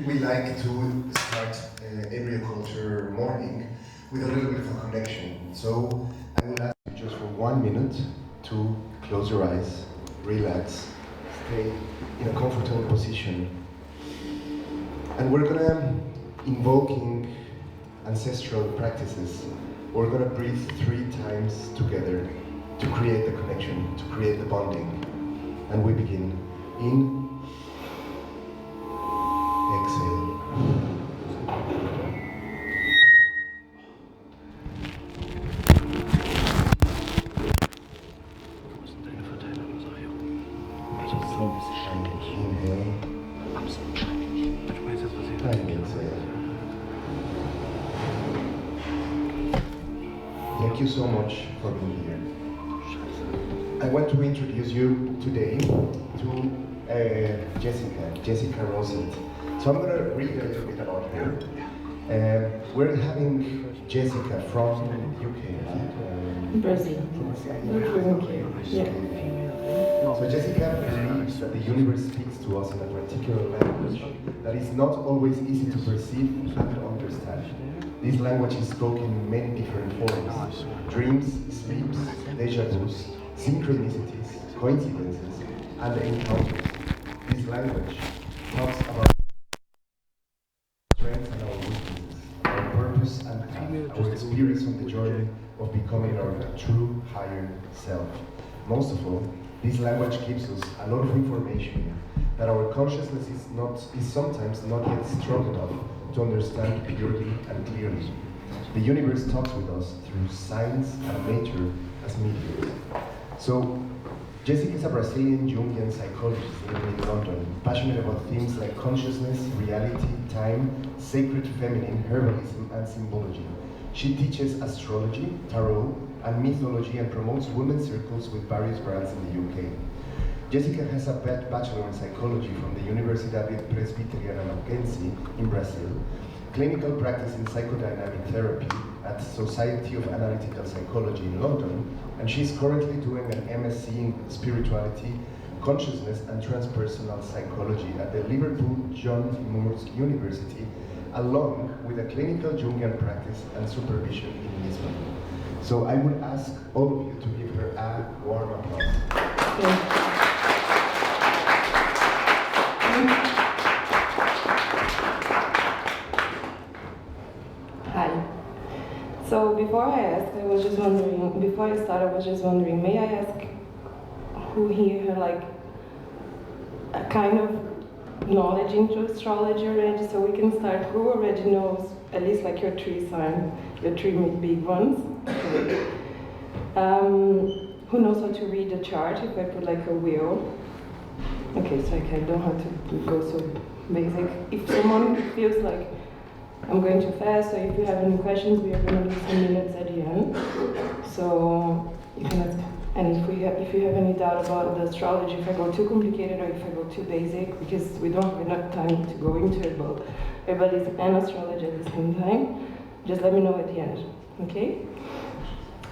We like to start every culture morning with a little bit of a connection. So I will ask you just for 1 minute to close your eyes, relax, stay in a comfortable position. And we're gonna invoking ancestral practices. We're gonna breathe 3 times together to create the connection, to create the bonding. And we begin in, exhale. Thank you so much for being here. I want to introduce you today to Jessica Rosset. So I'm going to read a little bit about her. We're having Jessica from the UK, right? Brazil. Yeah. So Jessica believes that the universe speaks to us in a particular language that is not always easy to perceive and understand. This language is spoken in many different forms: dreams, sleeps, deja vus, synchronicities, coincidences, and encounters. This language talks about strengths and our weaknesses, our purpose and path, our experience on the journey of becoming our true higher self. Most of all, this language gives us a lot of information that our consciousness is sometimes not yet strong enough to understand purely and clearly. The universe talks with us through science and nature as mediums. So, Jessica is a Brazilian Jungian psychologist living in London, passionate about themes like consciousness, reality, time, sacred feminine, herbalism, and symbology. She teaches astrology, tarot, and mythology and promotes women's circles with various brands in the UK. Jessica has a bachelor in psychology from the Universidade Presbiteriana Mackenzie in Brazil, clinical practice in psychodynamic therapy at Society of Analytical Psychology in London, and she's currently doing an MSc in spirituality, consciousness, and transpersonal psychology at the Liverpool John Moores University, along with a clinical Jungian practice and supervision in Lisbon. So I would ask all of you to give her a warm applause. Hi. So before I ask, I was just wondering, before I start, I was just wondering, may I ask who here, like, a kind of knowledge into astrology already, so we can start, who already knows, at least like your 3 signs, your 3 big ones? Who knows how to read the chart, if I put like a wheel? Okay, so I don't have to go so basic. If someone feels like I'm going too fast, so if you have any questions, we are going to do some minutes at the end. So you can ask, and if you have any doubt about the astrology, if I go too complicated or if I go too basic, because we don't have enough time to go into herbalism and astrology at the same time, just let me know at the end, okay?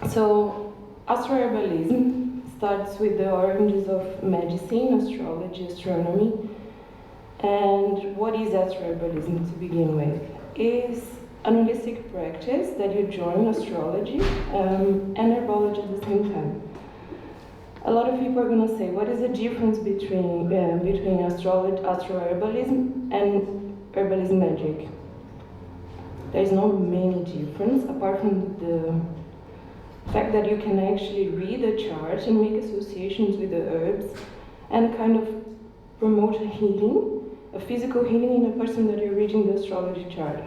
So Astro Herbalism starts with the origins of medicine, astrology, astronomy. And what is Astro Herbalism to begin with? Is an holistic practice that you join astrology and herbology at the same time. A lot of people are going to say, what is the difference between astrology, Astro Herbalism and herbalism magic? There is not many difference apart from the fact that you can actually read a chart and make associations with the herbs and kind of promote a healing, a physical healing in a person that you're reading the astrology chart.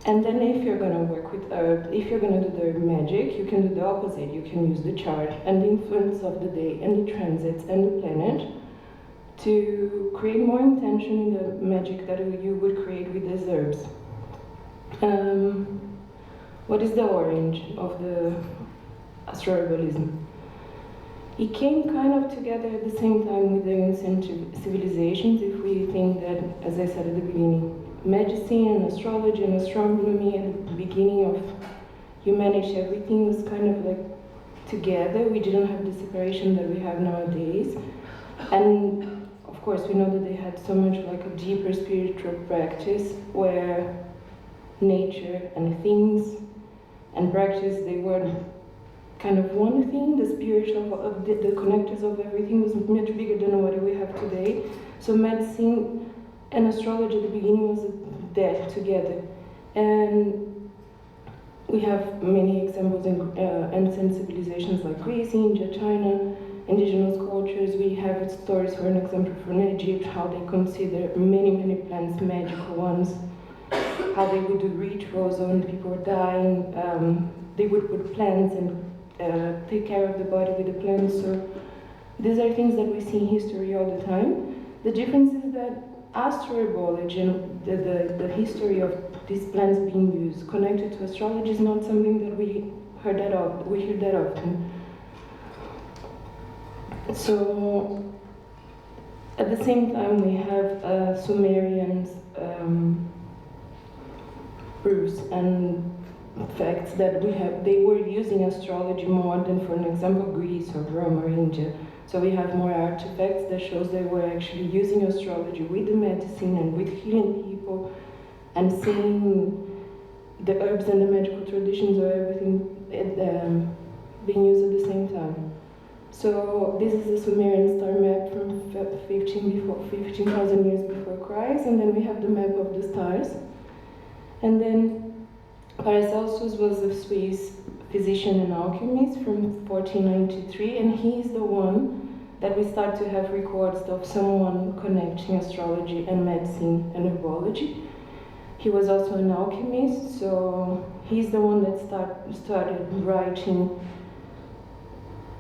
And then if you're going to work with herbs, if you're going to do the herb magic, you can do the opposite. You can use the chart and the influence of the day and the transits and the planet to create more intention in the magic that you would create with these herbs. What is the origin of the Astro Herbalism? It came kind of together at the same time with the ancient civilizations, if we think that, as I said at the beginning, medicine and astrology and astronomy at the beginning of humanity, everything was kind of like together. We didn't have the separation that we have nowadays. And of course, we know that they had so much like a deeper spiritual practice where nature and things and practice, they were kind of one thing. The spiritual, the connectors of everything was much bigger than what we have today. So medicine and astrology at the beginning was there together. And we have many examples in ancient civilizations like Greece, India, China, indigenous cultures. We have stories, for an example, from Egypt, how they consider many plants magical ones, how they would do rituals when people were dying. They would put plants and take care of the body with the plants. So these are things that we see in history all the time. The difference is that Astro Herbalism and the history of these plants being used connected to astrology is not something that we hear that often. So at the same time we have Sumerians proofs and facts that they were using astrology more than, for an example, Greece or Rome or India. So we have more artifacts that shows they were actually using astrology with the medicine and with healing people and seeing the herbs and the magical traditions or everything being used at the same time. So this is the Sumerian star map from 15,000 years before Christ, and then we have the map of the stars. And then Paracelsus was a Swiss physician and alchemist from 1493, and he is the one that we start to have records of someone connecting astrology and medicine and herbology. He was also an alchemist, so he's the one that started writing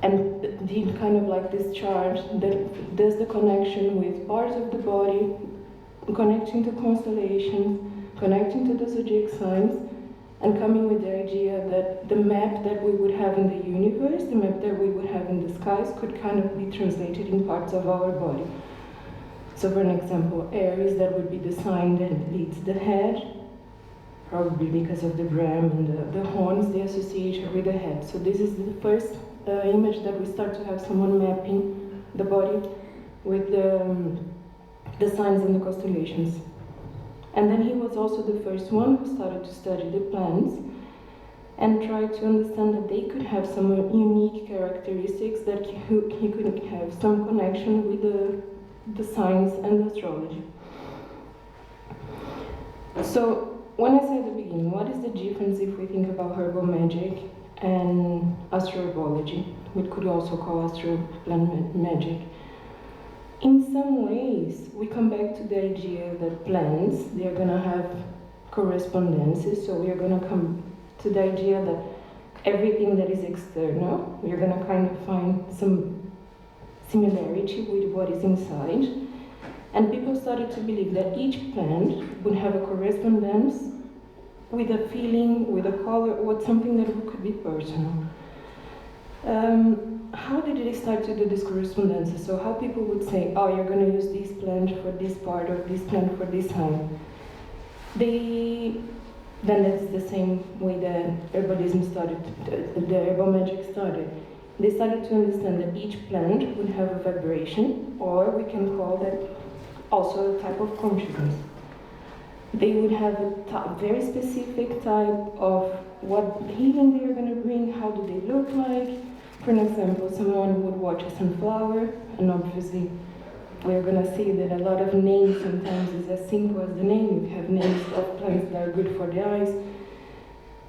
and did kind of like this chart that does the connection with parts of the body, connecting to constellations, connecting to the zodiac signs, and coming with the idea that the map that we would have in the universe, the map that we would have in the skies, could kind of be translated in parts of our body. So for an example, Aries, that would be the sign that leads the head, probably because of the ram and the horns, they associate it with the head. So this is the first image that we start to have someone mapping the body with the signs and the constellations. And then he was also the first one who started to study the plants and tried to understand that they could have some unique characteristics, that he could have some connection with the science and the astrology. So when I say at the beginning, what is the difference if we think about herbal magic and astroherbology? We could also call astro plant magic. In some ways, we come back to the idea that plants, they're going to have correspondences, so we're going to come to the idea that everything that is external, we're going to kind of find some similarity with what is inside. And people started to believe that each plant would have a correspondence with a feeling, with a color, or something that could be personal. How did they start to do these correspondences? So how people would say, oh, you're going to use this plant for this part or this plant for this sign. Then that's the same way that herbalism started, the herbal magic started. They started to understand that each plant would have a vibration, or we can call that also a type of consciousness. They would have a very specific type of what healing they are going to bring, how do they look like. For an example, someone would watch a sunflower, and obviously we're going to see that a lot of names sometimes is as simple as the name. You have names of plants that are good for the eyes.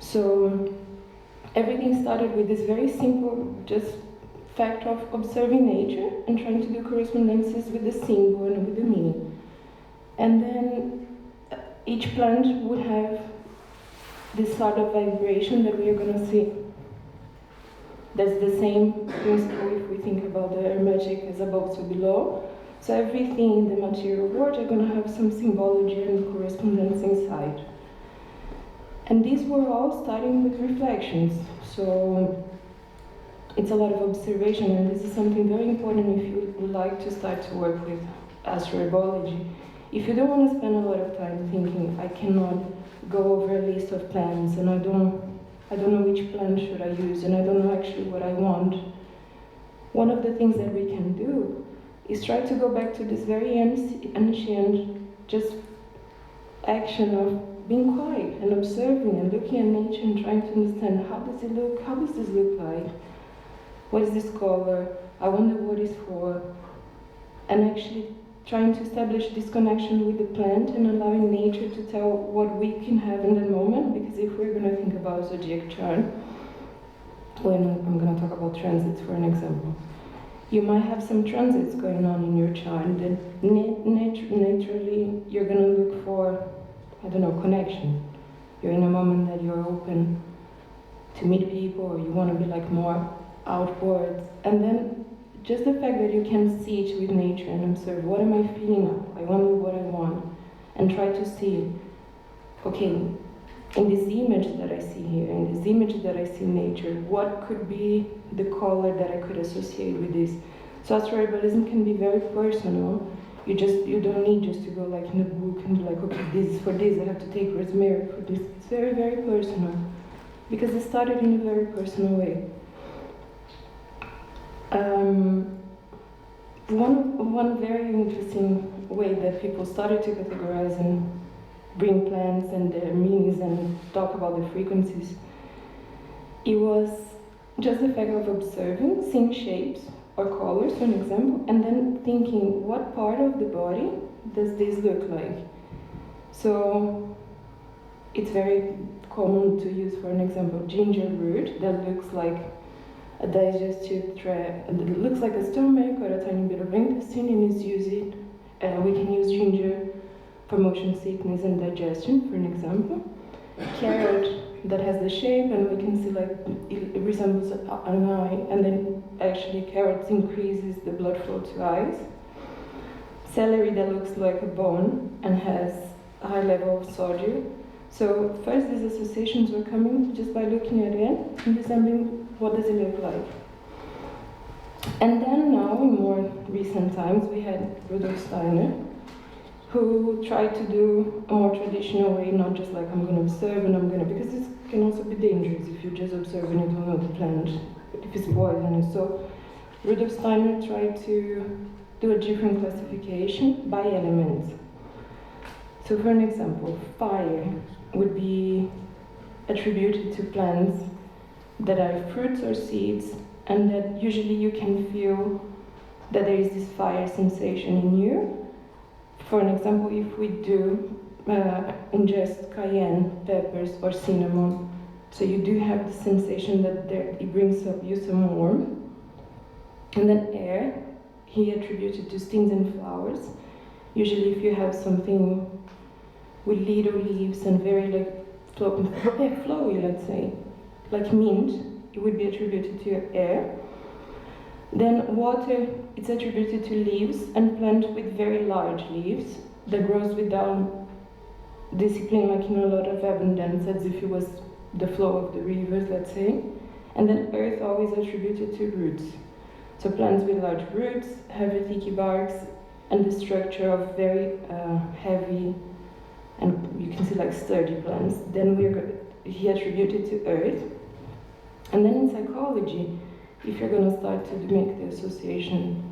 So everything started with this very simple just fact of observing nature and trying to do correspondences with the symbol and with the meaning. And then each plant would have this sort of vibration that we are going to see. That's the same principle if we think about the magic as above so below. So everything in the material world are going to have some symbology and correspondence inside. And these were all starting with reflections. So it's a lot of observation, and this is something very important if you would like to start to work with astroherbology. If you don't want to spend a lot of time thinking, I cannot go over a list of plants, and I don't know which plant should I use, and I don't know actually what I want. One of the things that we can do is try to go back to this very ancient just action of being quiet and observing and looking at nature and trying to understand how does it look, how does this look like, what is this color, I wonder what it's for, and actually trying to establish this connection with the plant and allowing nature to tell what we can have in the moment. Because if we're going to think about zodiac chart, when I'm going to talk about transits for an example, you might have some transits going on in your chart that naturally you're going to look for, I don't know, connection. You're in a moment that you're open to meet people, or you want to be like more outwards, and then just the fact that you can see it with nature and observe, what am I feeling now? I wonder what I want, and try to see, okay, in this image that I see here, in this image that I see in nature, what could be the color that I could associate with this? So Astro Herbalism can be very personal. You don't need just to go like in a book and be like, okay, this is for this, I have to take rosemary for this. It's very, very personal, because it started in a very personal way. One very interesting way that people started to categorize and bring plants and their meanings and talk about the frequencies, it was just the fact of observing, seeing shapes or colors, for an example, and then thinking, what part of the body does this look like? So it's very common to use, for an example, ginger root that looks like a digestive tract, and it looks like a stomach or a tiny bit of intestine, and is used. We can use ginger for motion sickness and digestion, for an example. Carrot that has the shape, and we can see like it resembles an eye, and then actually carrots increases the blood flow to eyes. Celery that looks like a bone and has a high level of sodium. So first these associations were coming just by looking at it and resembling what does it look like. And then now, in more recent times, we had Rudolf Steiner, who tried to do a more traditional way, not just like I'm going to observe and I'm going to, because this can also be dangerous if you just observe and you don't know the plant, if it's poisonous. So Rudolf Steiner tried to do a different classification by elements. So for an example, fire would be attributed to plants that are fruits or seeds, and that usually you can feel that there is this fire sensation in you. For an example, if we do ingest cayenne peppers or cinnamon, so you do have the sensation that it brings up you some warmth. And then air, he attributed to stems and flowers. Usually if you have something with little leaves and very like flowy, let's say, like mint, it would be attributed to air. Then water, it's attributed to leaves and plant with very large leaves that grows without discipline, like a lot of abundance, as if it was the flow of the rivers, let's say. And then earth always attributed to roots. So plants with large roots, heavy thicky barks, and the structure of very heavy, and you can see like sturdy plants. Then he attributed to earth. And then in psychology, if you're going to start to make the association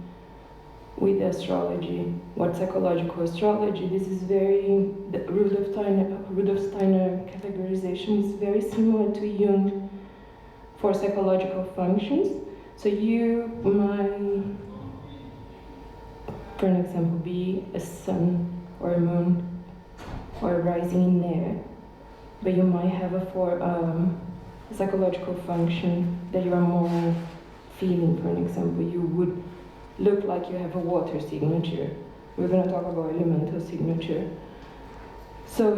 with astrology, what psychological astrology, this is very, the Rudolf Steiner categorization is very similar to Jung for psychological functions. So you might, for an example, be a sun or a moon or a rising in air, but you might have a psychological function that you are more feeling. For an example, you would look like you have a water signature. We're going to talk about elemental signature. So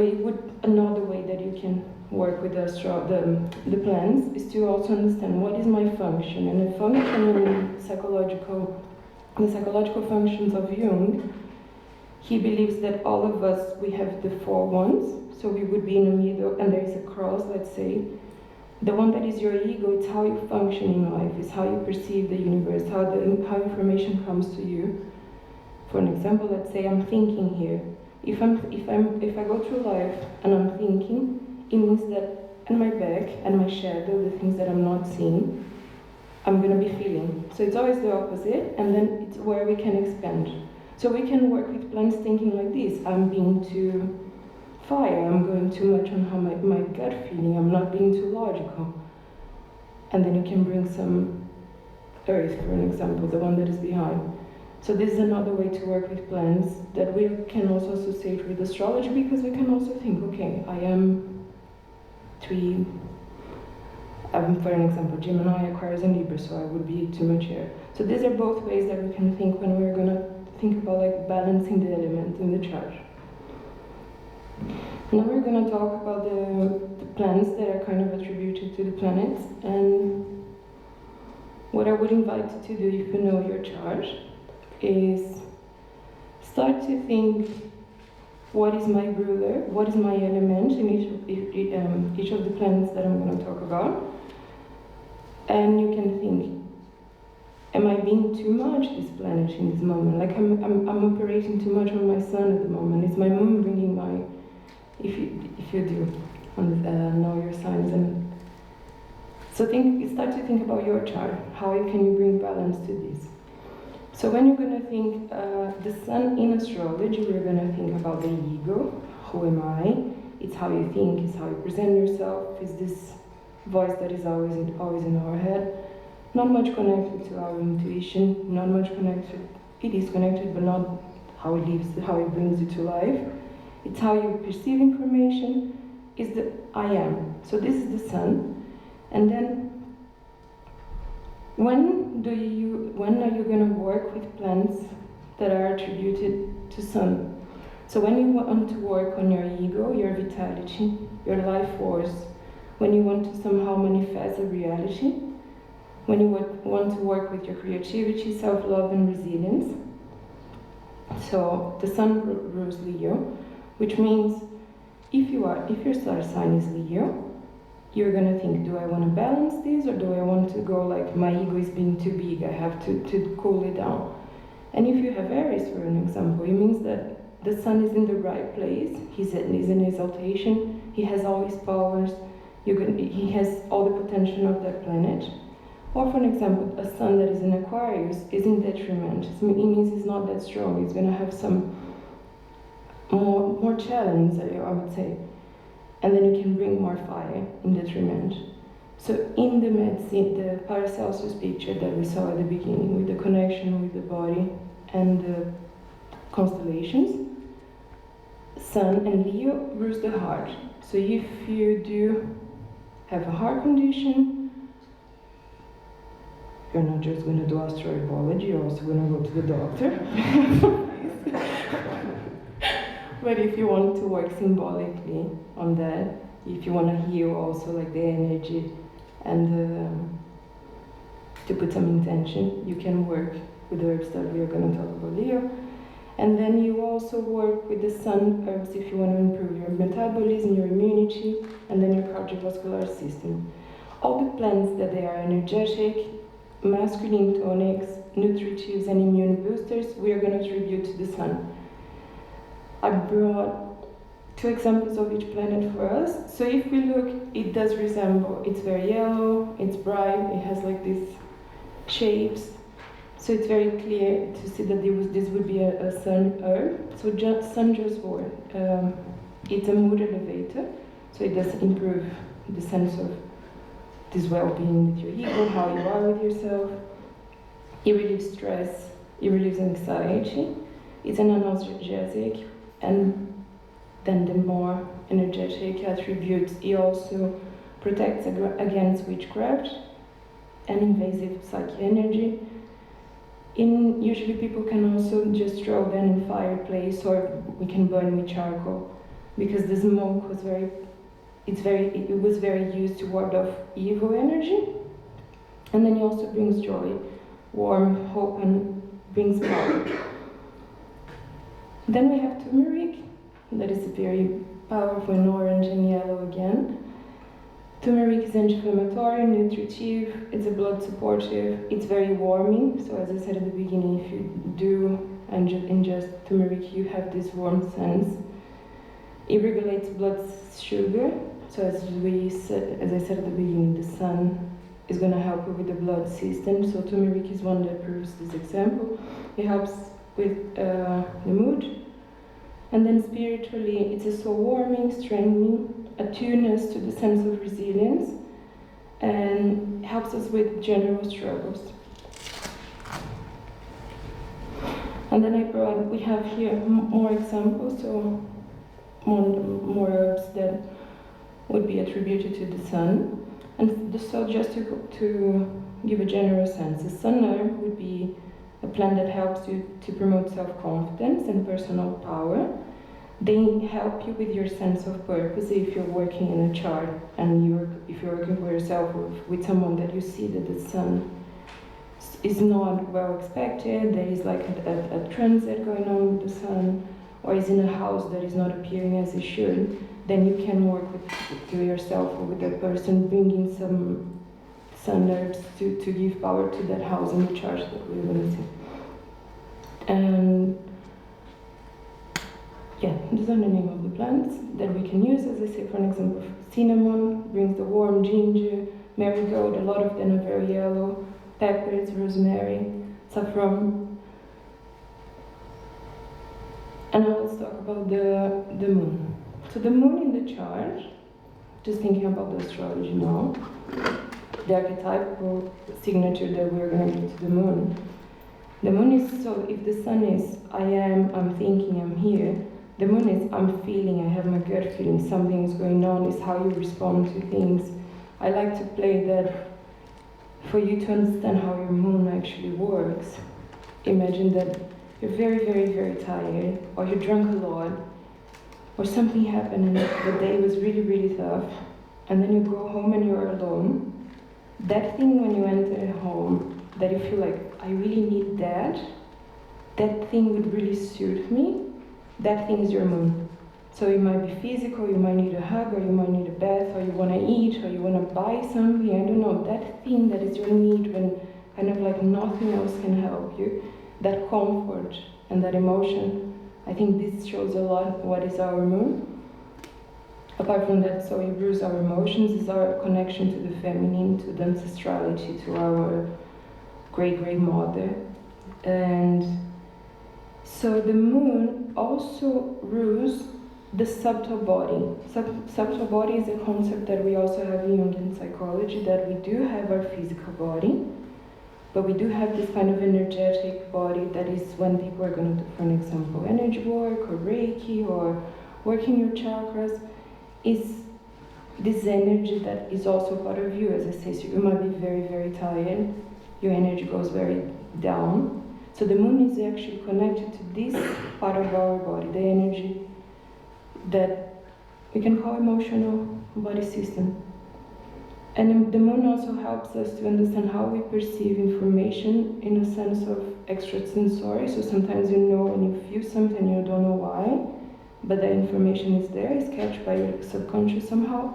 another way that you can work with the plants is to also understand what is my function. And the function in the psychological functions of Jung, he believes that all of us, we have the four ones. So we would be in the middle, and there is a cross, let's say. The one that is your ego, it's how you function in life, it's how you perceive the universe, how information comes to you. For an example, let's say I'm thinking here. If I go through life and I'm thinking, it means that in my back and my shadow, the things that I'm not seeing, I'm going to be feeling. So it's always the opposite, and then it's where we can expand. So we can work with plants thinking like this: I'm being too fire, I'm going too much on how my gut feeling, I'm not being too logical. And then you can bring some earth, for an example, the one that is behind. So this is another way to work with plants that we can also associate with astrology, because we can also think, okay, I am for an example, Gemini, Aquarius, and Libra, so I would be too much here. So these are both ways that we can think when we're going to think about like balancing the elements in the chart. Now we're going to talk about the planets that are kind of attributed to the planets, and what I would invite you to do if you know your chart is start to think, what is my ruler, what is my element in each of the planets that I'm going to talk about. And you can think, am I being too much this planet in this moment? Like I'm operating too much on my sun at the moment. Is my moon bringing my, if you do know your signs, and so start to think about your chart. How can you bring balance to this? So when you're going to think the sun in astrology, we're going to think about the ego. Who am I? It's how you think, it's how you present yourself. Is this voice that is always in our head? Not much connected to our intuition. Not much connected. It is connected, but not how it lives, how it brings you to life. It's how you perceive information. Is the I am. So this is the sun, and then. When are you going to work with plants that are attributed to sun? So when you want to work on your ego, your vitality, your life force, when you want to somehow manifest a reality, when you want to work with your creativity, self-love, and resilience. So the sun rules Leo, which means if your star sign is Leo, you're going to think, do I want to balance this, or do I want to go like my ego is being too big, I have to cool it down? And if you have Aries, for an example, it means that the sun is in the right place, he's in exaltation, he has all his powers, he has all the potential of that planet. Or for an example, a sun that is in Aquarius is in detriment. It means he's not that strong, he's going to have some more challenge, I would say. And then you can bring more fire in detriment. So in the medicine, the Paracelsus picture that we saw at the beginning, with the connection with the body and the constellations, Sun and Leo rules the heart. So if you do have a heart condition, you're not just going to do Astro Herbalism, you're also going to go to the doctor. But if you want to work symbolically on that, if you want to heal also like the energy and to put some intention, you can work with the herbs that we are going to talk about Leo. And then you also work with the sun herbs if you want to improve your metabolism, your immunity, and then your cardiovascular system. All the plants that they are energetic, masculine tonics, nutritives, and immune boosters, we are going to attribute to the sun. I brought 2 examples of each planet for us. So if we look, it does resemble, it's very yellow, it's bright, it has like these shapes. So it's very clear to see that this would be a sun herb. So sun just word. It's a mood elevator, so it does improve the sense of this well-being with your ego, how you are with yourself. It relieves stress, it relieves anxiety. It's an analgesic, and then the more energetic attributes, it also protects against witchcraft and invasive psychic energy. Usually people can also just throw them in fireplace, or we can burn with charcoal, because the smoke was it was very used to ward off evil energy. And then it also brings joy, warmth, hope, and brings power. Then we have turmeric, that is very powerful in orange and yellow again. Turmeric is anti-inflammatory, nutritive, it's a blood supportive, it's very warming. So as I said at the beginning, if you do ingest turmeric, you have this warm sense. It regulates blood sugar. So as I said at the beginning, the sun is going to help you with the blood system. So turmeric is one that proves this example. It helps with the mood. And then spiritually, it's a soul warming, strengthening, attuneness to the sense of resilience, and helps us with general struggles. And then we have here more examples, so more herbs that would be attributed to the sun. And so just to give a general sense, the sun herb would be a plant that helps you to promote self-confidence and personal power. They help you with your sense of purpose. If you're working in a chart and if you're working for yourself or with someone that you see that the sun is not well expected, there is like a transit going on with the sun, or is in a house that is not appearing as it should, then you can work with yourself or with that person, bringing some sun herbs to give power to that house in the chart that we're going to see. And yeah, these are the name of the plants that we can use. As I say, for an example, cinnamon brings the warm, ginger, marigold, a lot of them are very yellow, peppers, rosemary, saffron. And now let's talk about the moon. So the moon in the chart, just thinking about the astrology now, the archetypal signature that we're going to give to the moon. The moon is, so if the sun is I am, I'm thinking, I'm here, the moon is I'm feeling, I have my gut feeling, something is going on, is how you respond to things. I like to play that for you to understand how your moon actually works. Imagine that you're very, very, very tired, or you drank a lot, or something happened and the day was really, really tough, and then you go home and you're alone. That thing when you enter home, that you feel like, I really need that thing would really suit me, that thing is your moon. So it might be physical, you might need a hug, or you might need a bath, or you want to eat, or you want to buy something, I don't know, that thing that is your need when kind of like nothing else can help you, that comfort and that emotion. I think this shows a lot what is our moon. Apart from that, so it proves our emotions, is our connection to the feminine, to the ancestrality, to our great mother. And so the moon also rules the subtle body. Subtle body is a concept that we also have in Jungian psychology, that we do have our physical body, but we do have this kind of energetic body that is when people are going to do, for an example, energy work or Reiki or working your chakras, is this energy that is also part of you. As I say, so you might be very, very tired, your energy goes very down. So the moon is actually connected to this part of our body, the energy that we can call emotional body system. And the moon also helps us to understand how we perceive information in a sense of extrasensory. So sometimes you know when you feel something, you don't know why, but the information is there, it's catched by your subconscious somehow.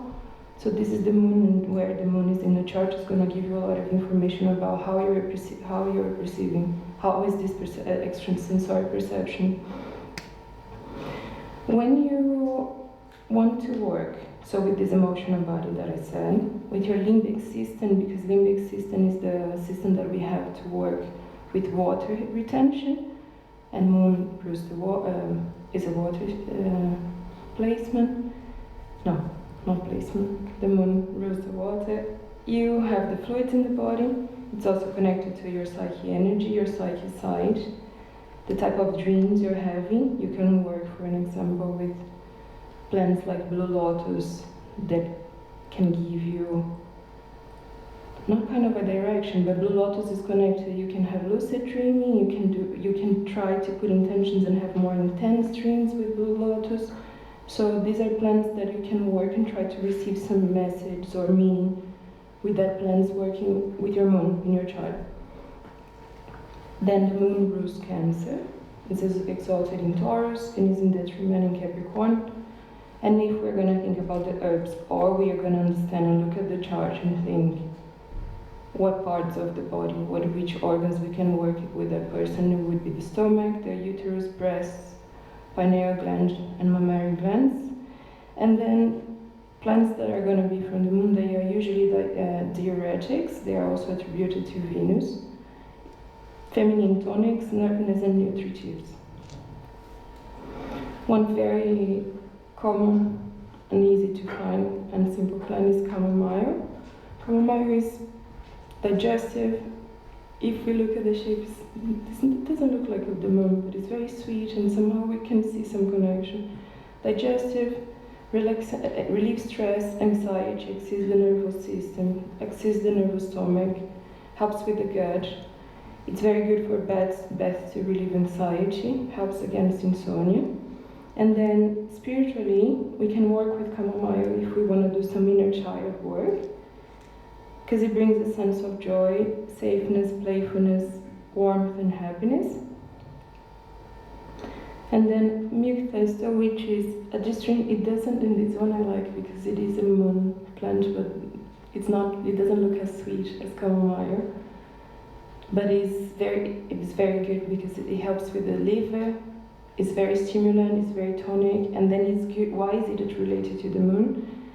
So this is the moon, and where the moon is in the chart is going to give you a lot of information about how you're perceiving, how is this extrasensory perception. When you want to work, so with this emotional body that I said, with your limbic system, because limbic system is the system that we have to work with water retention, and moon proves is a water placement. No, not placement. The moon rules the water. You have the fluids in the body. It's also connected to your psyche energy, your psyche side, the type of dreams you're having. You can work, for an example, with plants like blue lotus that can give you not kind of a direction, but blue lotus is connected. You can have lucid dreaming. You can try to put intentions and have more intense dreams with blue lotus. So these are plants that you can work and try to receive some message or meaning with that plants working with your moon in your chart. Then the moon rules Cancer. It is exalted in Taurus and is in detriment in Capricorn. And if we're going to think about the herbs, or we are going to understand and look at the chart and think what parts of the body, which organs we can work with that person, it would be the stomach, the uterus, breasts, pineal gland, and mammary glands. And then plants that are going to be from the moon, they are usually diuretics. They are also attributed to Venus. Feminine tonics, nerviness, and nutritives. One very common and easy to find and simple plant is chamomile. Chamomile is digestive. If we look at the shapes, it doesn't look like the moon, but it's very sweet, and somehow we can see some connection. Digestive, relieves stress, anxiety, assists the nervous system, assists the nervous stomach, helps with the gut. It's very good for baths to relieve anxiety, helps against insomnia. And then spiritually, we can work with chamomile if we want to do some inner child work, because it brings a sense of joy, safeness, playfulness, warmth, and happiness. And then milk thistle, which is a distinct, it doesn't, and this one I like because it is a moon plant, but it doesn't look as sweet as chamomile. But it's very good because it helps with the liver, it's very stimulant, it's very tonic, and then it's good. Why is it related to the moon?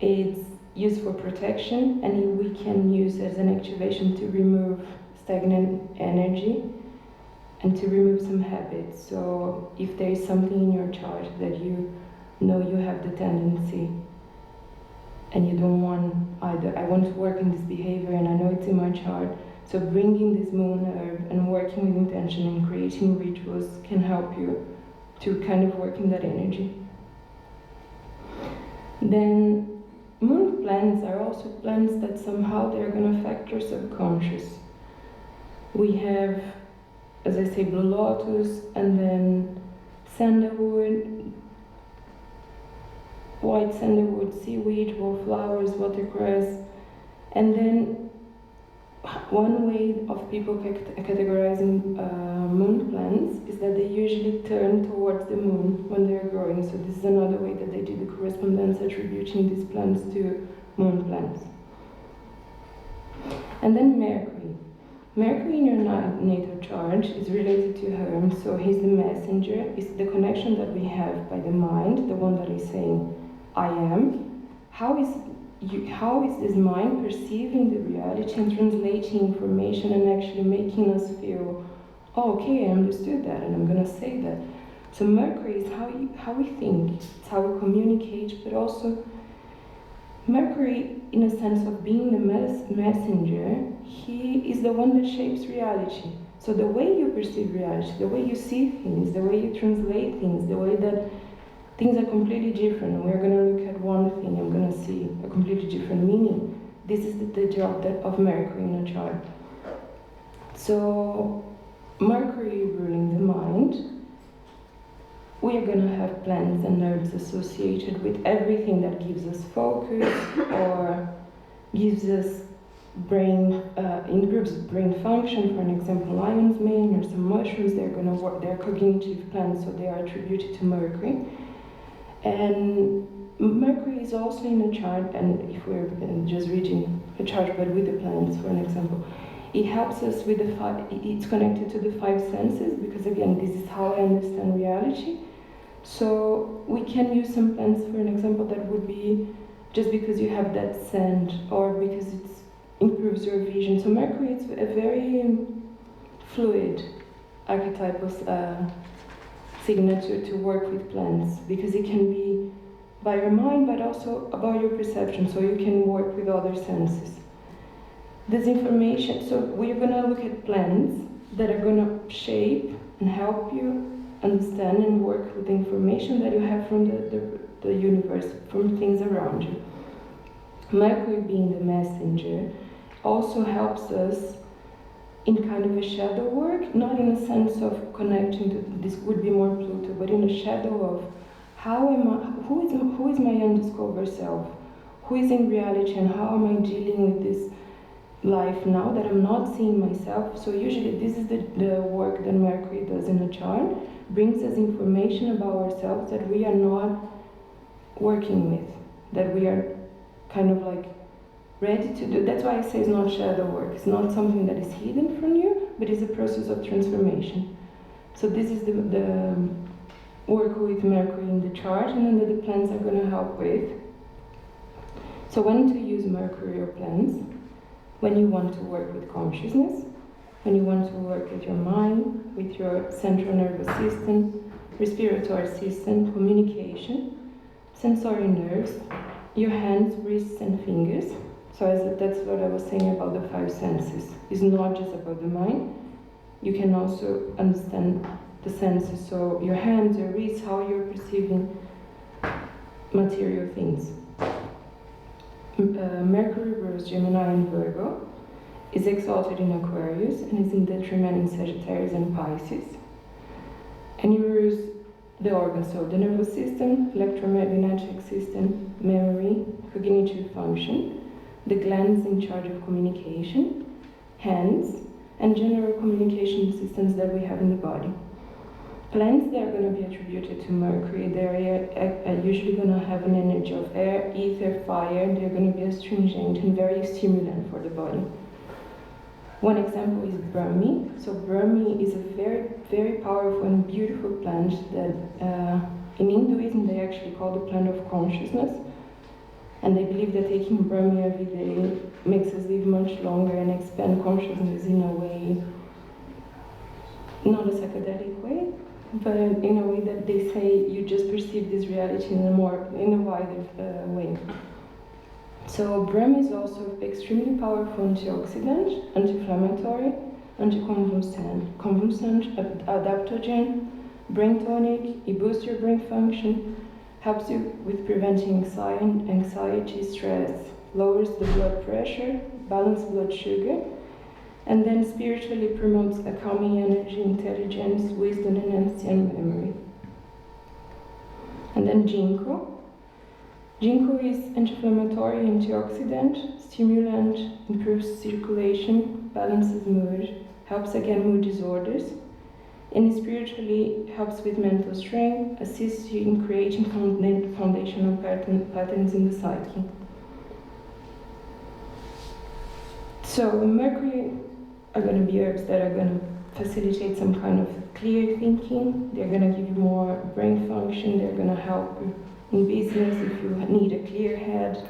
It's used for protection, and we can use as an activation to remove stagnant energy and to remove some habits. So if there is something in your chart that you know you have the tendency and you don't want either, I want to work in this behavior and I know it's in my chart, so bringing this moon herb and working with intention and creating rituals can help you to kind of work in that energy. Then moon plants are also plants that somehow they're going to affect your subconscious. We have, as I say, blue lotus, and then sandalwood, white sandalwood, seaweed, wallflowers, watercress. And then one way of people categorizing moon plants is that they usually turn towards the moon when they're growing. So this is another way that they do the correspondence, attributing these plants to moon plants. And then Mercury. Mercury in your natal chart is related to Hermes, so he's the messenger. It's the connection that we have by the mind, the one that is saying, I am. How is this mind perceiving the reality and translating information and actually making us feel, oh, okay, I understood that and I'm going to say that. So Mercury is how we think, it's how we communicate, but also Mercury, in a sense of being the messenger, he is the one that shapes reality. So the way you perceive reality, the way you see things, the way you translate things, the way that things are completely different, and we're going to look at one thing, I'm going to see a completely different meaning. This is the job of Mercury in a chart. So Mercury ruling the mind, we are going to have plants and herbs associated with everything that gives us focus or gives us brain, improves brain function. For an example, lion's mane or some mushrooms, they're going to work, they're cognitive plants, so they are attributed to Mercury. And Mercury is also in a chart, and if we're just reading a chart but with the plants, for an example, it helps us with the it's connected to the five senses, because again, this is how I understand reality. So we can use some plants, for an example, that would be just because you have that scent or because it improves your vision. So Mercury is a very fluid archetypal signature to work with plants, because it can be by your mind but also about your perception, so you can work with other senses. This information, so we're going to look at plants that are going to shape and help you understand and work with the information that you have from the universe, from things around you. Mercury, being the messenger, also helps us in kind of a shadow work, not in a sense of connecting to, this would be more Pluto, but in a shadow of who is my undiscovered self, who is in reality, and how am I dealing with this life now that I'm not seeing myself. So usually this is the work that Mercury does in a chart, brings us information about ourselves that we are not working with, that we are kind of like ready to do. That's why I say it's not shadow work. It's not something that is hidden from you, but it's a process of transformation. So this is the work with Mercury in the chart, and then the plants are going to help with. So when to use Mercury or plants? When you want to work with consciousness, when you want to work with your mind, with your central nervous system, respiratory system, communication, sensory nerves, your hands, wrists and fingers. So that's what I was saying about the five senses. It's not just about the mind. You can also understand the senses, so your hands, your wrists, how you're perceiving material things. Mercury rules Gemini and Virgo, is exalted in Aquarius and is in detriment in Sagittarius and Pisces. And you rules the organs, so the nervous system, electromagnetic system, memory, cognitive function, the glands in charge of communication, hands, and general communication systems that we have in the body. Plants that are going to be attributed to Mercury, they're usually going to have an energy of air, ether, fire, and they're going to be astringent and very stimulant for the body. One example is Brahmi. So Brahmi is a very, very powerful and beautiful plant that in Hinduism they actually call the plant of consciousness. And they believe that taking Brahmi every day makes us live much longer and expand consciousness in a way, not a psychedelic way, but in a way that they say you just perceive this reality in a wider way. So Brahmi is also extremely powerful antioxidant, anti-inflammatory, anticonvulsant, adaptogen, brain tonic, it boosts your brain function, helps you with preventing anxiety, stress, lowers the blood pressure, balances blood sugar, and then spiritually promotes a calming energy, intelligence, wisdom, and ancient memory. And then Ginkgo. Ginkgo is anti-inflammatory, antioxidant, stimulant, improves circulation, balances mood, helps again mood disorders, and spiritually helps with mental strength, assists you in creating foundational patterns in the psyche. So Mercury are going to be herbs that are going to facilitate some kind of clear thinking. They're going to give you more brain function. They're going to help you in business if you need a clear head.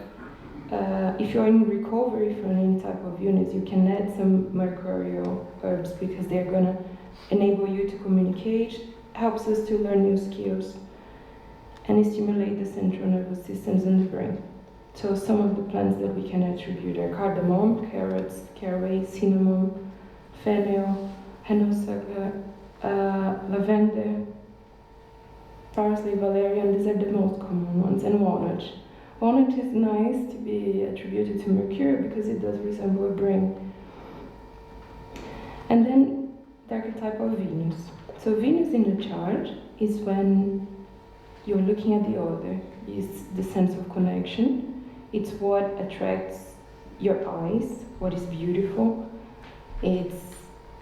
If you're in recovery from any type of illness, you can add some mercurial herbs because they're going to enable you to communicate, helps us to learn new skills, and stimulate the central nervous systems in the brain. So some of the plants that we can attribute are cardamom, carrots, caraway, cinnamon, fennel, honeysuckle, lavender, parsley, valerian. These are the most common ones, and walnut. Walnut is nice to be attributed to Mercury because it does resemble a brain. And then the archetype of Venus. So Venus in the chart is when you're looking at the other, is the sense of connection. It's what attracts your eyes, what is beautiful. It's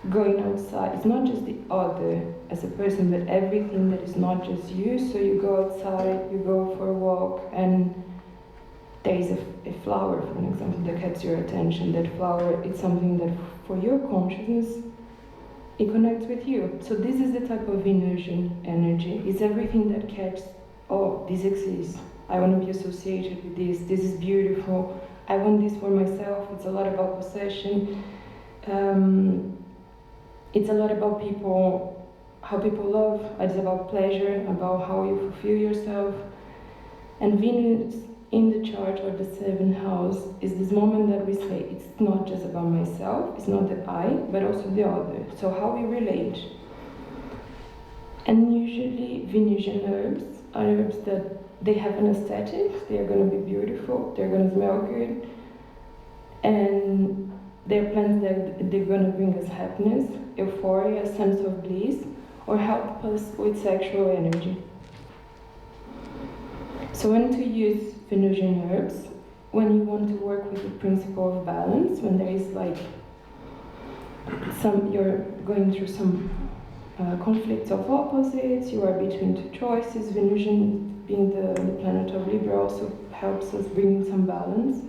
going outside. It's not just the other as a person, but everything that is not just you. So you go outside, you go for a walk, and there is a flower, for an example, that catches your attention. That flower, it's something that for your consciousness, it connects with you. So this is the type of Venusian energy. It's everything that catches, oh, this exists. I want to be associated with this. This is beautiful. I want this for myself. It's a lot about possession. It's a lot about people, how people love. It's about pleasure, about how you fulfill yourself. And Venus in the chart or the seventh house is this moment that we say it's not just about myself, it's not the I, but also the other. So how we relate. And usually Venusian herbs are herbs that they have an aesthetic, they're going to be beautiful, they're going to smell good, and they're plants that they're going to bring us happiness, euphoria, sense of bliss, or help us with sexual energy. So when to use Venusian herbs? When you want to work with the principle of balance, when there is like you're going through some conflicts of opposites, you are between two choices. Venusian, being the planet of Libra, also helps us bring in some balance.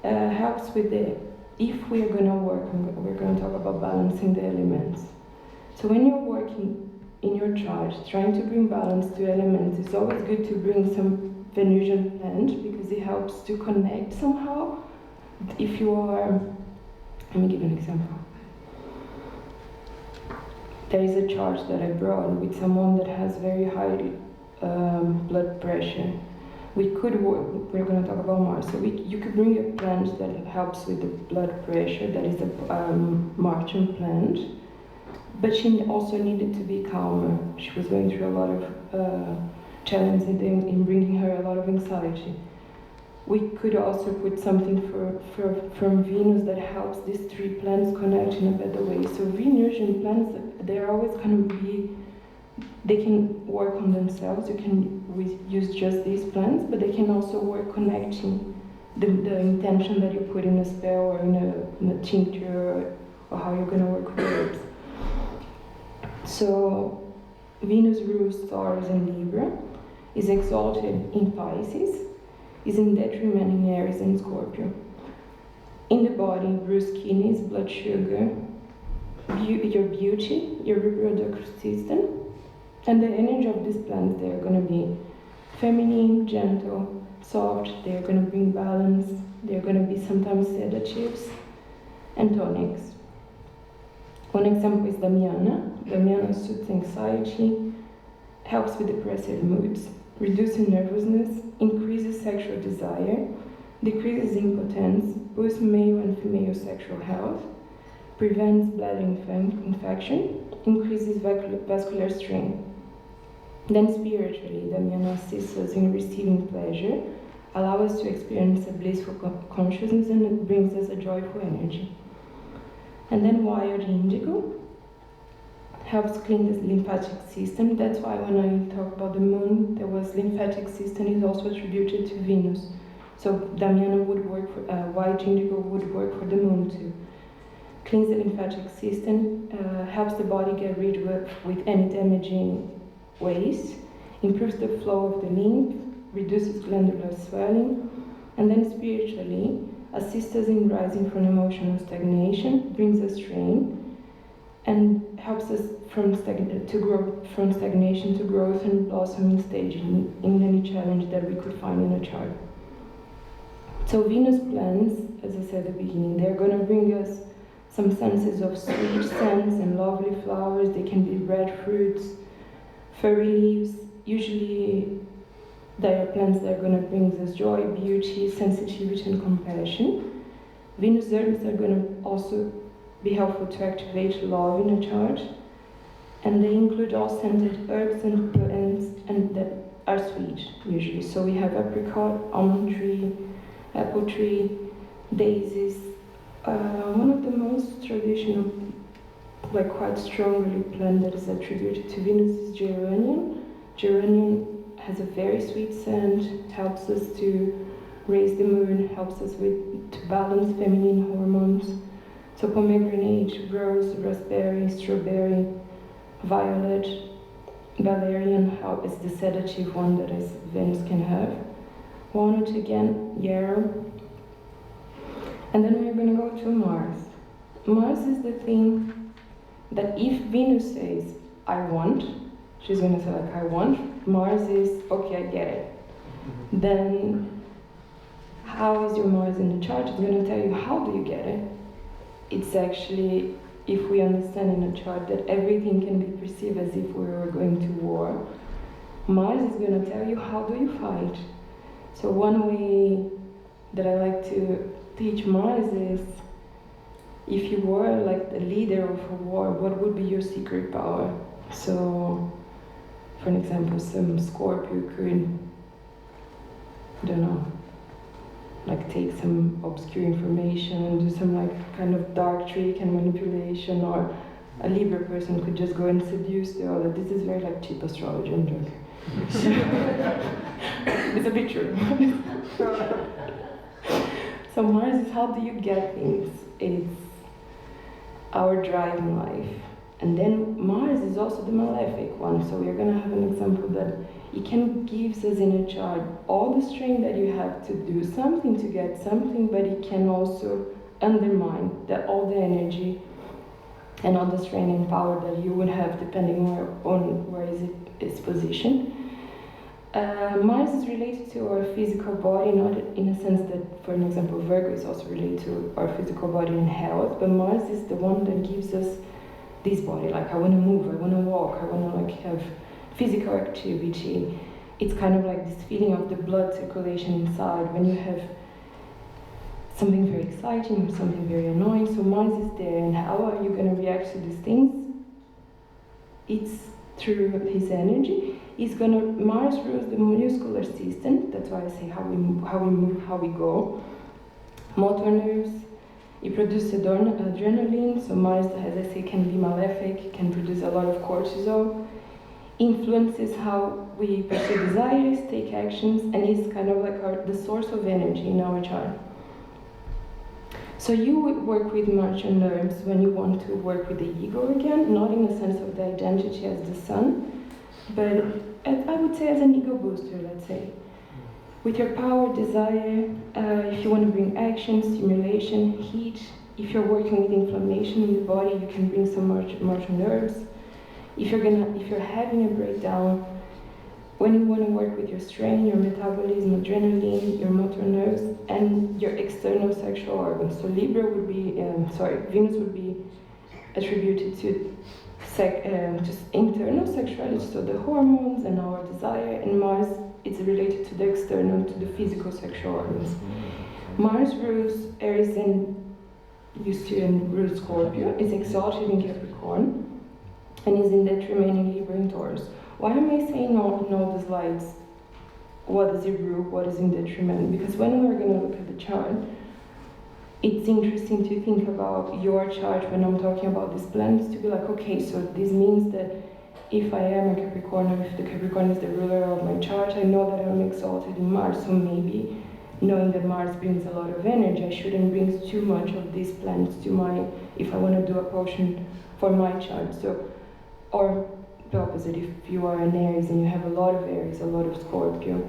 Helps with if we are going to work, we're going to talk about balancing the elements. So when you're working in your chart, trying to bring balance to elements, it's always good to bring some Venusian plant because it helps to connect somehow. If you are, let me give you an example. There is a chart that I brought with someone that has very high blood pressure. We could work, we're going to talk about Mars, so you could bring a plant that helps with the blood pressure, that is a Martian plant, but she also needed to be calmer. She was going through a lot of challenges in bringing her a lot of anxiety. We could also put something from Venus that helps these three plants connect in a better way. So Venusian plants, they're always going to be, they can work on themselves. You can use just these plants, but they can also work connecting the intention that you put in a spell or in a tincture or how you're going to work with herbs. So Venus rules Taurus and Libra, is exalted in Pisces, is in detriment in Aries and Scorpio. In the body, rules kidneys, blood sugar, your beauty, your reproductive system, and the energy of these plants, they're going to be feminine, gentle, soft, they're going to bring balance, they're going to be sometimes sedatives and tonics. One example is Damiana. Damiana soothes anxiety, helps with depressive moods, reduces nervousness, increases sexual desire, decreases impotence, boosts male and female sexual health, prevents bladder infection, increases vascular strength. Then spiritually, Damiana assists us in receiving pleasure, allows us to experience a blissful consciousness, and it brings us a joyful energy. And then wild indigo helps clean the lymphatic system. That's why when I talk about the moon, there was lymphatic system is also attributed to Venus. So Damiana would work for, white indigo would work for the moon too. Cleans the lymphatic system, helps the body get rid with any damaging waste, improves the flow of the lymph, reduces glandular swelling, and then spiritually assists us in rising from emotional stagnation, brings us strength, and helps us from stagnation to growth and blossoming stage in any challenge that we could find in a chart. So Venus plants, as I said at the beginning, they're going to bring us some senses of sweet scents and lovely flowers. They can be red fruits, furry leaves. Usually they are plants that are going to bring us joy, beauty, sensitivity, and compassion. Venus herbs are going to also be helpful to activate love in a chart. And they include all scented herbs and plants and that are sweet, usually. So we have apricot, almond tree, apple tree, daisies. One of the most traditional, like quite strongly plant that is attributed to Venus is geranium. Geranium has a very sweet scent, helps us to raise the mood, helps us to balance feminine hormones. So pomegranate, rose, raspberry, strawberry, violet, valerian is the sedative one that Venus can have. Walnut again, yarrow. And then we're going to go to Mars. Mars is the thing that if Venus says, I want, she's going to say like, I want. Mars is, okay, I get it. Then how is your Mars in the chart? It's going to tell you how do you get it. It's actually, if we understand in a chart that everything can be perceived as if we were going to war, Mars is going to tell you how do you fight. So one way that I like to teach Mars is, if you were like the leader of a war, what would be your secret power? So, for an example, some Scorpio could, I don't know, like take some obscure information and do some like kind of dark trick and manipulation, or a Libra person could just go and seduce the other. This is very like cheap astrology, I'm joking. It's a bit true. So Mars is how do you get things? It's our drive in life. And then Mars is also the malefic one. So we're going to have an example that it can give us in a chart all the strength that you have to do something, to get something, but it can also undermine all the energy and all the strength and power that you would have depending on where is its position. Mars is related to our physical body, not in a sense that, for an example, Virgo is also related to our physical body and health, but Mars is the one that gives us this body. Like, I want to move, I want to walk, I want to like have physical activity. It's kind of like this feeling of the blood circulation inside when you have something very exciting or something very annoying. So Mars is there, and how are you going to react to these things? It's through his energy. Mars rules the muscular system. That's why I say how we move, how we go. Motor nerves. It produces adrenaline. So Mars, as I say, can be malefic, can produce a lot of cortisol. Influences how we pursue desires, take actions, and is kind of like the source of energy in our chart. So you would work with Mars and nerves when you want to work with the ego again, not in the sense of the identity as the sun, but I would say as an ego booster, let's say. With your power, desire, if you want to bring action, stimulation, heat, if you're working with inflammation in the body, you can bring some Mars and nerves. If you're having a breakdown, when you want to work with your strain, your metabolism, adrenaline, your motor nerves, and your external sexual organs. So Venus would be attributed to just internal sexuality, so the hormones and our desire, and Mars is related to the external, to the physical sexual organs. Mars rules Aries and rules Scorpio, is exalted in Capricorn, and is in detriment in Libra and Taurus. Why am I saying in all the slides, what does it rule, what is in detriment? Because when we're going to look at the chart, it's interesting to think about your chart when I'm talking about these planets, to be like, okay, so this means that if I am a Capricorn, or if the Capricorn is the ruler of my chart, I know that I'm exalted in Mars, so maybe knowing that Mars brings a lot of energy, I shouldn't bring too much of these planets to if I want to do a potion for my chart. So, or the opposite, if you are an Aries and you have a lot of Aries, a lot of Scorpio,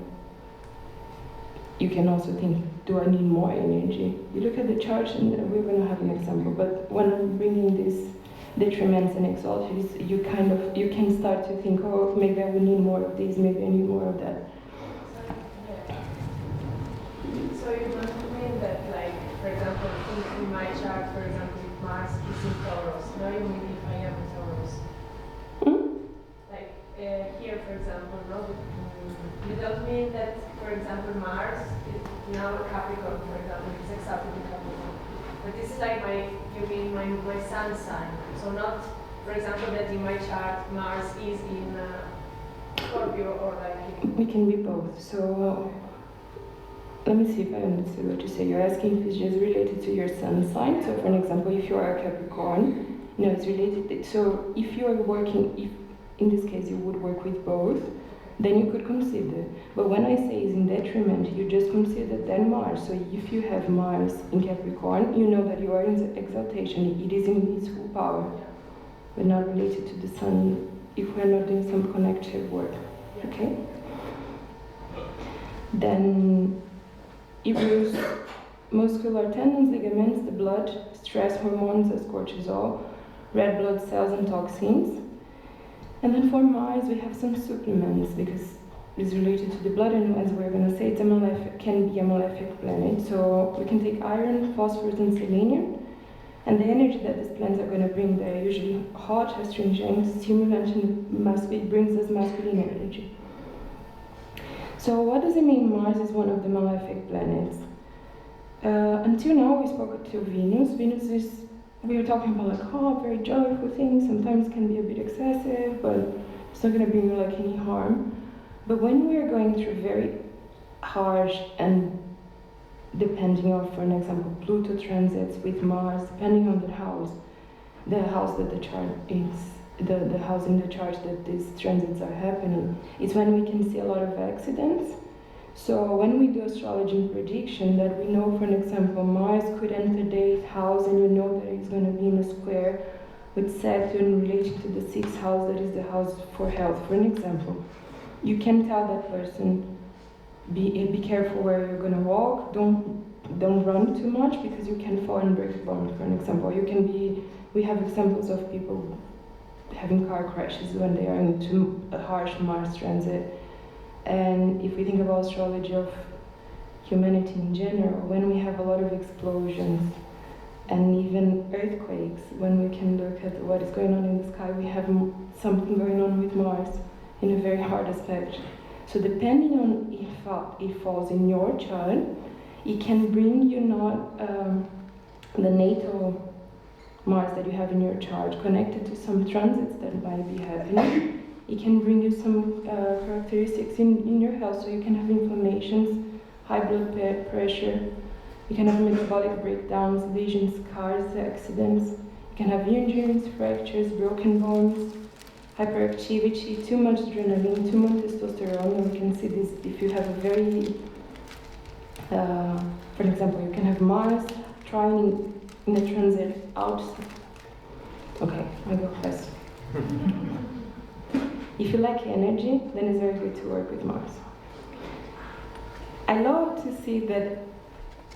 you can also think, do I need more energy? You look at the chart, and we're going to have an example, but when I'm bringing these detriments and exaltations, you can start to think, oh, maybe I will need more of this, maybe I need more of that. So you don't mean that, like, for example, in my chart, for example, if Mars is in Taurus, now you mean if I am in Taurus? Here, for example, no, you don't mean that, for example, Mars is now a Capricorn, for example, it's exalted in Capricorn. But this is like you mean my sun sign. So not, for example, that in my chart Mars is in Scorpio or like. We can be both. So let me see if I understood what you say. You're asking if it's just related to your sun sign. So for an example, if you are a Capricorn, it's related. So if you are working, in this case you would work with both, then you could consider. But when I say is in detriment, you just consider then Mars. So if you have Mars in Capricorn, you know that you are in exaltation. It is in its full power, but not related to the sun if we're not doing some connective work. Okay? Then it rules muscular tendons, ligaments, the blood, stress hormones as cortisol, red blood cells and toxins. And then for Mars, we have some supplements because it's related to the blood, and as we're going to say, can be a malefic planet. So we can take iron, phosphorus, and selenium. And the energy that these plants are going to bring, they're usually hot, astringent, stimulant, and it brings us masculine energy. So what does it mean Mars is one of the malefic planets? Until now, we spoke to Venus. Venus is, we were talking about like, very joyful things, sometimes can be a bit excessive, but it's not going to bring you like any harm. But when we are going through very harsh and depending on, for an example, Pluto transits with Mars, depending on the house that the chart is, the house in the chart that these transits are happening, it's when we can see a lot of accidents. So when we do astrology and prediction, that we know, for an example, Mars could enter the 8th house, and you know that it's going to be in a square with Saturn relating to the 6th house, that is the house for health, for an example. You can tell that person, be careful where you're going to walk, don't run too much because you can fall and break a bone, for an example. We have examples of people having car crashes when they are into a harsh Mars transit. And if we think about astrology of humanity in general, when we have a lot of explosions and even earthquakes, when we can look at what is going on in the sky, we have something going on with Mars in a very hard aspect. So depending on if it falls in your chart, it can bring you not the natal Mars that you have in your chart connected to some transits that might be happening. It can bring you some characteristics in your health, so you can have inflammations, high blood pressure, you can have metabolic breakdowns, lesions, scars, accidents, you can have injuries, fractures, broken bones, hyperactivity, too much adrenaline, too much testosterone. And we can see this if you have a very, for example, you can have Mars trying in a transit out. Okay, I go fast. If you lack energy, then it's very good to work with Mars. I love to see that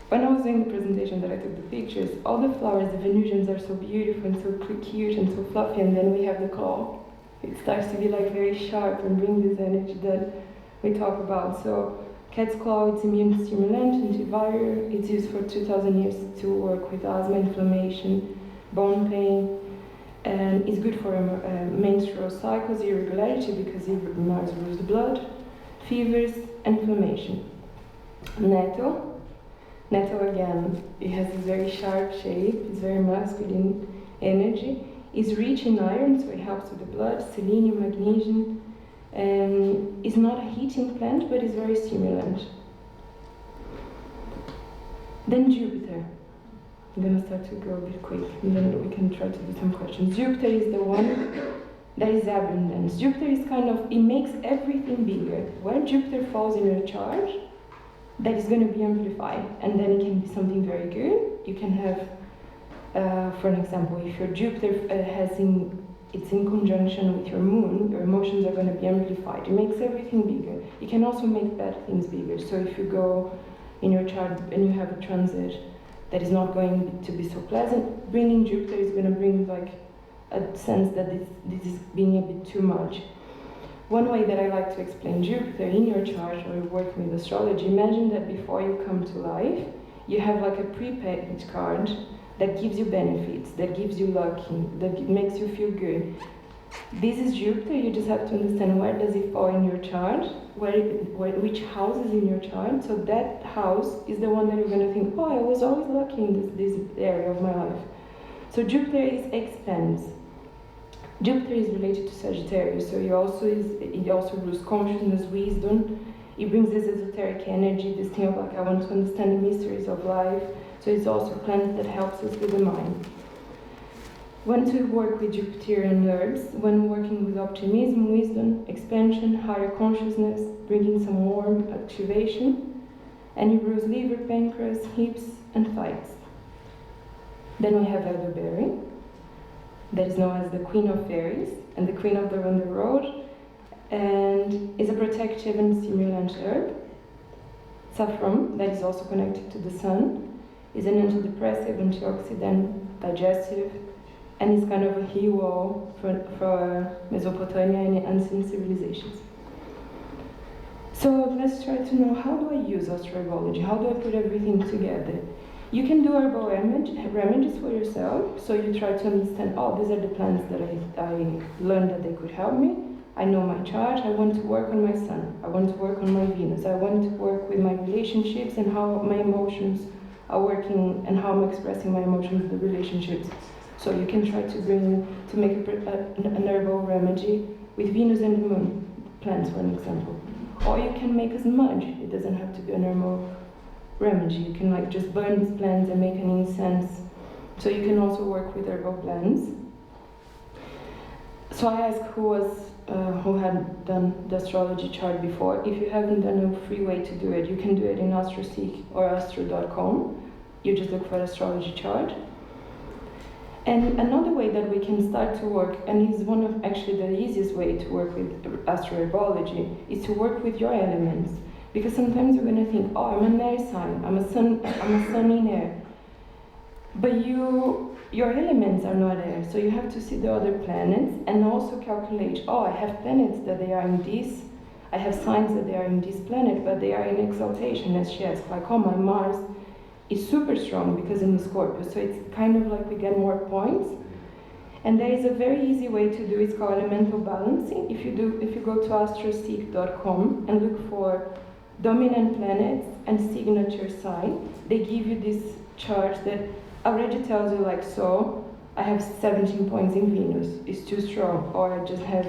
when I was doing the presentation that I took the pictures, all the flowers, the Venusians are so beautiful and so cute and so fluffy, and then we have the claw. It starts to be like very sharp and bring this energy that we talk about. So cat's claw, it's immune stimulant, antiviral. It's used for 2,000 years to work with asthma, inflammation, bone pain, and it's good for menstrual cycles, irregularity, because Mars rules the blood, fevers, and inflammation. Nettle again, it has a very sharp shape, it's very masculine energy. It's rich in iron, so it helps with the blood, selenium, magnesium, and it's not a heating plant, but it's very stimulant. Then Jupiter. I'm gonna start to go a bit quick, and then we can try to do some questions. Jupiter is the one that is abundance. Jupiter is kind of, it makes everything bigger. Where Jupiter falls in your chart, that is going to be amplified, and then it can be something very good. You can have, for an example, if your Jupiter it's in conjunction with your moon, your emotions are going to be amplified. It makes everything bigger. It can also make bad things bigger. So if you go in your chart and you have a transit that is not going to be so pleasant, bringing Jupiter is going to bring like a sense that this is being a bit too much. One way that I like to explain Jupiter in your chart or working with astrology, imagine that before you come to life, you have like a prepaid card that gives you benefits, that gives you luck, that makes you feel good. This is Jupiter, you just have to understand where does it fall in your chart, which house is in your chart, so that house is the one that you're going to think, oh, I was always lucky in this area of my life. So Jupiter is expands. Jupiter is related to Sagittarius, so it also rules consciousness, wisdom. It brings this esoteric energy, this thing of like, I want to understand the mysteries of life. So it's also a planet that helps us with the mind. When to work with Jupiterian herbs, when working with optimism, wisdom, expansion, higher consciousness, bringing some warmth, activation, and it rules liver, pancreas, hips, and thighs. Then we have elderberry, that is known as the Queen of Fairies and the Queen of the on the road, and is a protective and stimulant herb. Saffron, that is also connected to the sun, is an antidepressive, antioxidant, digestive, and is kind of a hero for Mesopotamia and ancient civilizations. So let's try to know, how do I use Astro Herbalism? How do I put everything together? You can do herbal remedies for yourself, so you try to understand, oh, these are the plants that I learned that they could help me. I know my chart, I want to work on my sun, I want to work on my Venus, I want to work with my relationships and how my emotions are working and how I'm expressing my emotions in the relationships. So you can try to make an herbal remedy with Venus and the Moon plants, for an example. Or you can make a smudge, it doesn't have to be an herbal remedy. You can like just burn these plants and make an incense. So you can also work with herbal blends. So I asked who had done the astrology chart before. If you haven't done a free way to do it, you can do it in AstroSeek or astro.com. You just look for astrology chart. And another way that we can start to work, and is one of actually the easiest way to work with Astro Herbology, is to work with your elements. Because sometimes you're going to think, oh, I'm an air sign, I'm a sun in air. But your elements are not air, so you have to see the other planets and also calculate, oh, I have planets that they are in this. I have signs that they are in this planet, but they are in exaltation, as she asked. Like, oh, my Mars is super strong because in the Scorpio, so it's kind of like we get more points. And there is a very easy way to do it. It's called elemental balancing. If you go to astroseek.com and look for dominant planets and signature sign, they give you this chart that already tells you, like, so I have 17 points in Venus, it's too strong, or I just have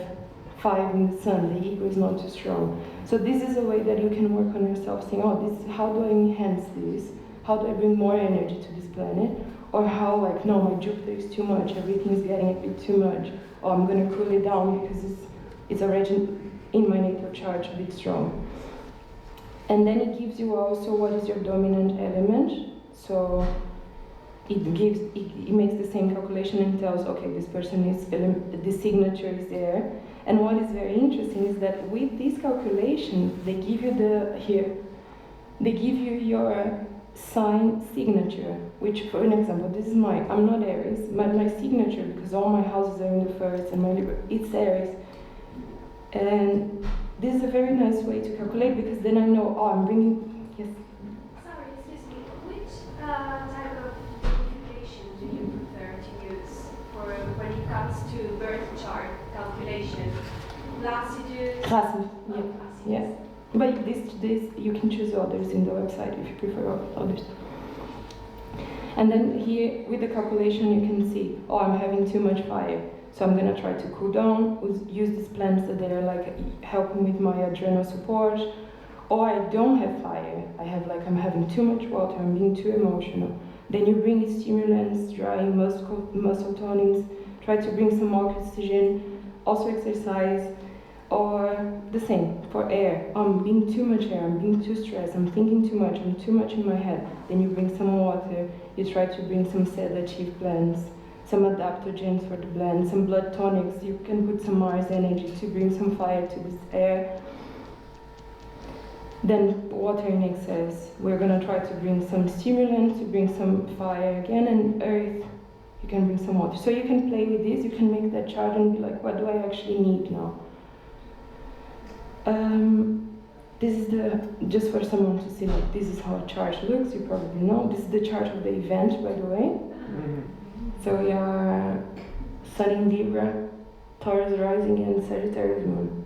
5 in the Sun, the ego is not too strong. So this is a way that you can work on yourself, saying, oh, this, how do I enhance this? How do I bring more energy to this planet? Or how, like, no, my Jupiter is too much, everything is getting a bit too much, or I'm going to cool it down because it's already in my natal chart a bit strong. And then it gives you also what is your dominant element. So it makes the same calculation and tells, okay, this person is, the signature is there. And what is very interesting is that with these calculations, they give you they give you your sign signature, which, for an example, this is I'm not Aries, but my signature, because all my houses are in the first and my Libra, it's Aries. And this is a very nice way to calculate, because then I know, oh, I'm bringing, yes? Sorry, excuse me, which type of calculation do you prefer to use for when it comes to birth chart calculation? Lassitude? Classic, yeah. Lassitude. Yes. But this you can choose others in the website if you prefer others. And then here with the calculation you can see, oh, I'm having too much fire, so I'm gonna try to cool down, use these plants that are like helping with my adrenal support. Or I don't have fire, I'm having too much water, I'm being too emotional. Then you bring stimulants, drying muscle tonings, try to bring some more oxygen, also exercise. Or the same for air. I'm being too much air, I'm being too stressed, I'm thinking too much, I'm too much in my head. Then you bring some water, you try to bring some sedative plants, some adaptogens for the blend, some blood tonics. You can put some Mars energy to bring some fire to this air. Then water in excess. We're gonna try to bring some stimulants, to bring some fire again, and earth. You can bring some water. So you can play with this, you can make that chart and be like, what do I actually need now? This is just for someone to see, like, this is how a chart looks, you probably know. This is the chart of the event, by the way. So we are Sun in Libra, Taurus rising, and Sagittarius moon.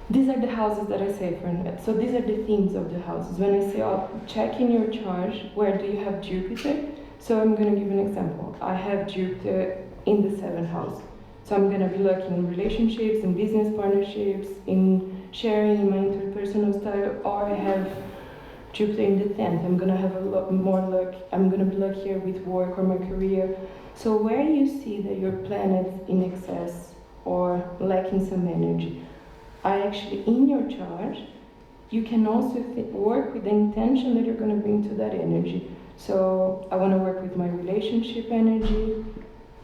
These are the houses that I say for, so these are the themes of the houses. When I say, oh, check in your chart, where do you have Jupiter? So I'm going to give an example. I have Jupiter in the 7th house. So I'm going to be looking in relationships, in business partnerships, in sharing, in my interpersonal style, or I have Jupiter in the 10th. I'm going to have a lot more luck. I'm going to be luckier with work or my career. So where you see that your planet's in excess or lacking some energy, I actually, in your chart, you can also work with the intention that you're going to bring to that energy. So I want to work with my relationship energy.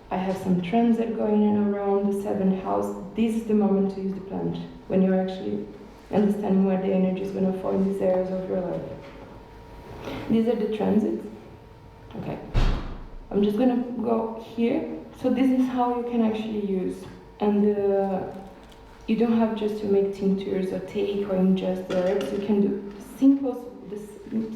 I have some transit going in around the 7th house. This is the moment to use the planet, when you're actually understanding where the energy is going to fall in these areas of your life. These are the transits. Okay. I'm just going to go here. So this is how you can actually use. And you don't have just to make tinctures or take or ingest the herbs. You can do the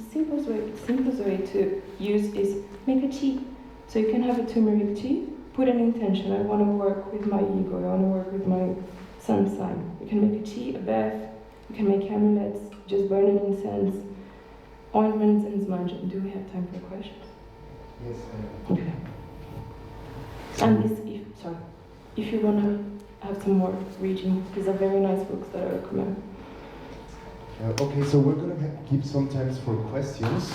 simplest way to use is make a tea. So you can have a turmeric tea. Put an intention. I want to work with my ego. I want to work with my sun sign. You can make a tea, a bath. You can make amulets. Just burn an incense. Ointments and smudge. Do we have time for questions? Yes. Okay. And this, if you want to have some more reading, these are very nice books that I recommend. Okay, so we're going to give some time for questions.